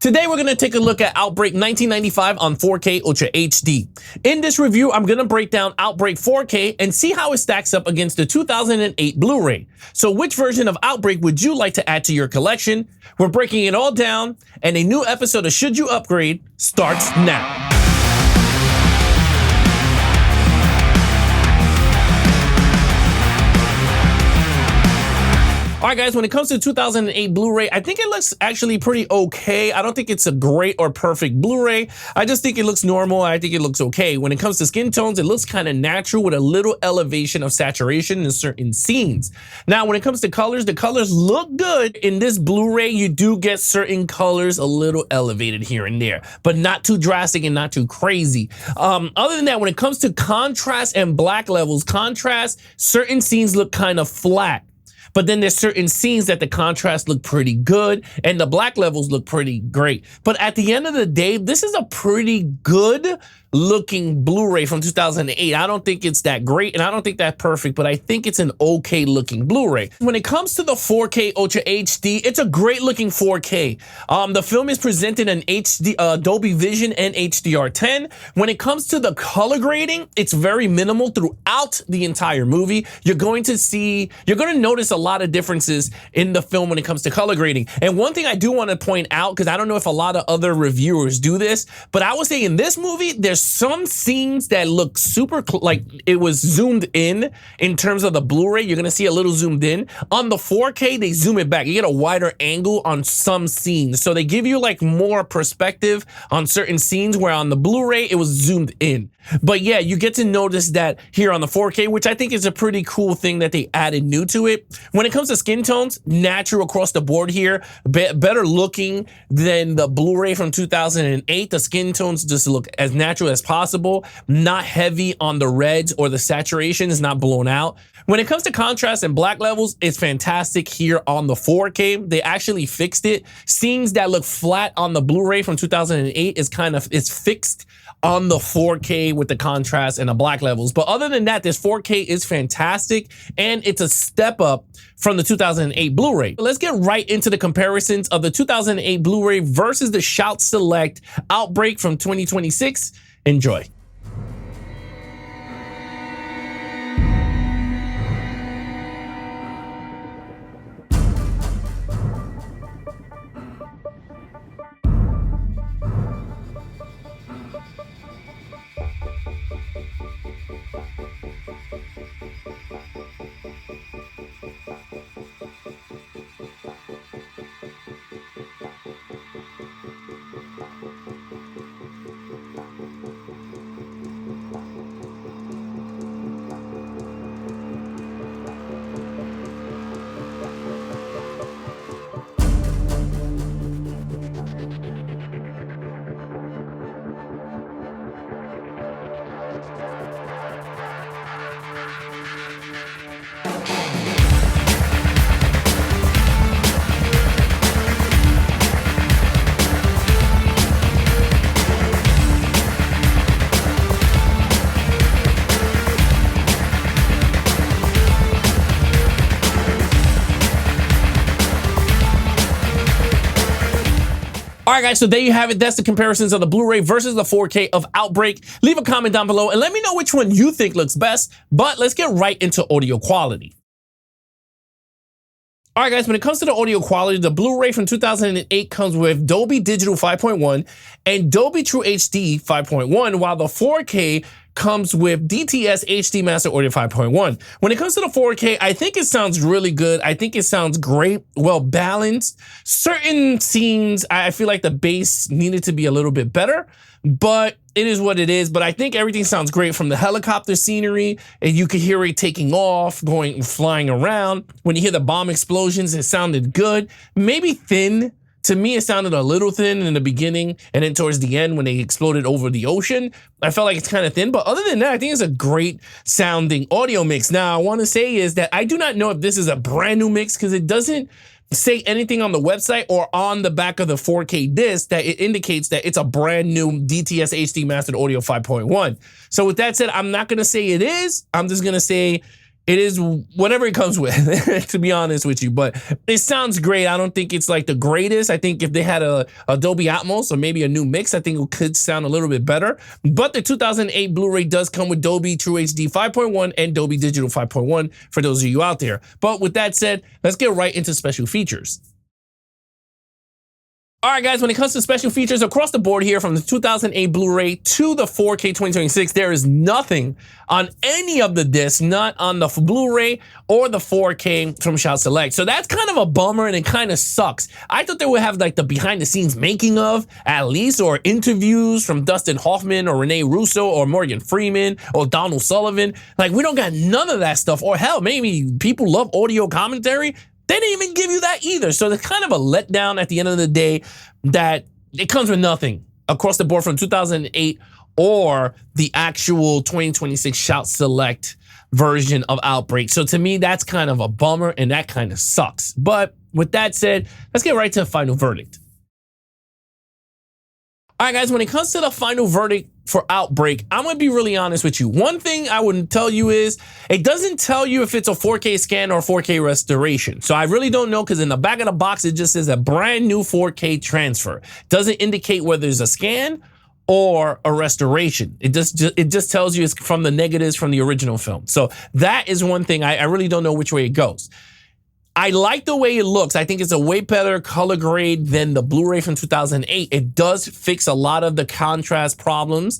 Today, we're going to take a look at Outbreak 1995 on 4K Ultra HD. In this review, I'm going to break down Outbreak 4K and see how it stacks up against the 2008 Blu-ray. So which version of Outbreak would you like to add to your collection? We're breaking it all down, and a new episode of Should You Upgrade starts now. All right, guys, when it comes to 2008 Blu-ray, I think it looks actually pretty okay. I don't think it's a great or perfect Blu-ray. I just think it looks normal. I think it looks okay. When it comes to skin tones, it looks kind of natural with a little elevation of saturation in certain scenes. Now, when it comes to colors, the colors look good. In this Blu-ray, you do get certain colors a little elevated here and there, but not too drastic and not too crazy. Other than that, when it comes to contrast and black levels, certain scenes look kind of flat. But then there's certain scenes that the contrast look pretty good and the black levels look pretty great. But at the end of the day, this is a pretty good looking Blu-ray from 2008. I don't think it's that great and I don't think that perfect, but I think it's an okay looking Blu-ray. When it comes to the 4K Ultra HD, it's a great looking 4K. The film is presented in HD, Dolby Vision and HDR10. When it comes to the color grading, it's very minimal throughout the entire movie. You're going to notice a lot of differences in the film when it comes to color grading. And one thing I do want to point out, because I don't know if a lot of other reviewers do this, but I would say in this movie, there's some scenes that look super like it was zoomed in terms of the Blu-ray. You're gonna see a little zoomed in. On the 4K, they zoom it back. You get a wider angle on some scenes. So they give you like more perspective on certain scenes, where on the Blu-ray, it was zoomed in. But yeah, you get to notice that here on the 4K, which I think is a pretty cool thing that they added new to it. When it comes to skin tones, natural across the board here, better looking than the Blu-ray from 2008. The skin tones just look as natural as possible, not heavy on the reds or the saturation is not blown out. When it comes to contrast and black levels, it's fantastic here on the 4K. They actually fixed it. Scenes that look flat on the Blu-ray from 2008 it's fixed on the 4K with the contrast and the black levels. But other than that, this 4K is fantastic and it's a step up from the 2008 Blu-ray. Let's get right into the comparisons of the 2008 Blu-ray versus the Shout Select Outbreak from 2026. Enjoy. All right, guys, so there you have it. That's the comparisons of the Blu-ray versus the 4K of Outbreak. Leave a comment down below and let me know which one you think looks best, but let's get right into audio quality. All right, guys, when it comes to the audio quality, the Blu-ray from 2008 comes with Dolby Digital 5.1 and Dolby True HD 5.1, while the 4K comes with DTS HD Master Audio 5.1. When it comes to the 4K, I think it sounds really good. I think it sounds great, well balanced. Certain scenes, I feel like the bass needed to be a little bit better, but it is what it is. But I think everything sounds great, from the helicopter scenery, and you could hear it taking off, flying around. When you hear the bomb explosions, it sounded good. Maybe thin. To me, it sounded a little thin in the beginning, and then towards the end when they exploded over the ocean, I felt like it's kind of thin. But other than that, I think it's a great sounding audio mix. Now, I want to say is that I do not know if this is a brand new mix, because it doesn't say anything on the website or on the back of the 4K disc that it indicates that it's a brand new DTS HD Mastered Audio 5.1. So with that said, I'm not going to say it is. I'm just going to say It is whatever it comes with, to be honest with you, but it sounds great. I don't think it's like the greatest. I think if they had a Dolby Atmos or maybe a new mix, I think it could sound a little bit better. But the 2008 Blu-ray does come with Dolby True HD 5.1 and Dolby Digital 5.1 for those of you out there. But with that said, let's get right into special features. All right, guys, when it comes to special features across the board here from the 2008 Blu-ray to the 4K 2026, there is nothing on any of the discs, not on the Blu-ray or the 4K from Shout Select. So that's kind of a bummer and it kind of sucks. I thought they would have like the behind the scenes making of at least, or interviews from Dustin Hoffman or Rene Russo or Morgan Freeman or Donald Sullivan. Like, we don't got none of that stuff. Or hell, maybe people love audio commentary. They didn't even give you that either. So it's kind of a letdown at the end of the day that it comes with nothing across the board from 2008 or the actual 2026 Shout Select version of Outbreak. So to me, that's kind of a bummer and that kind of sucks. But with that said, let's get right to the final verdict. All right, guys, when it comes to the final verdict for Outbreak, I'm going to be really honest with you. One thing I would tell you is it doesn't tell you if it's a 4K scan or 4K restoration. So I really don't know, because in the back of the box, it just says a brand new 4K transfer. Doesn't indicate whether it's a scan or a restoration. It just tells you it's from the negatives from the original film. So that is one thing. I really don't know which way it goes. I like the way it looks. I think it's a way better color grade than the Blu-ray from 2008. It does fix a lot of the contrast problems.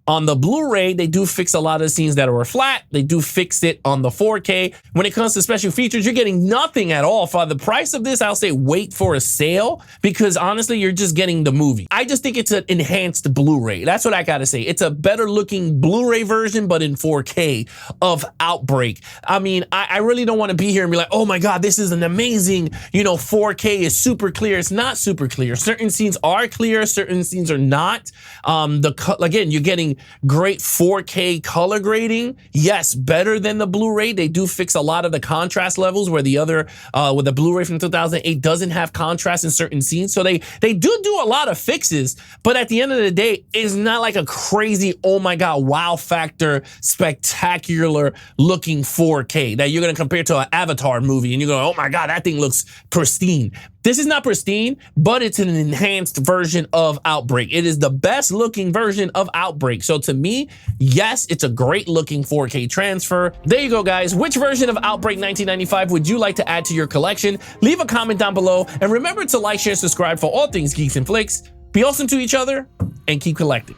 On the Blu-ray, they do fix a lot of the scenes that were flat. They do fix it on the 4K. When it comes to special features, you're getting nothing at all. For the price of this, I'll say wait for a sale, because honestly, you're just getting the movie. I just think it's an enhanced Blu-ray. That's what I gotta say. It's a better looking Blu-ray version, but in 4K of Outbreak. I mean, I really don't want to be here and be like, oh my God, this is an amazing, 4K is super clear. It's not super clear. Certain scenes are clear, certain scenes are not. Again, you're getting great 4K color grading. Yes, better than the Blu-ray. They do fix a lot of the contrast levels where the other, with the Blu-ray from 2008 doesn't have contrast in certain scenes. So they do a lot of fixes, but at the end of the day, it's not like a crazy, oh my God, wow factor, spectacular looking 4K that you're going to compare to an Avatar movie and you're going, oh my God, that thing looks pristine. This is not pristine, but it's an enhanced version of Outbreak. It is the best looking version of Outbreak. So to me, yes, it's a great looking 4K transfer. There you go, guys. Which version of Outbreak 1995 would you like to add to your collection? Leave a comment down below. And remember to like, share, subscribe for all things Geeks and Flix. Be awesome to each other and keep collecting.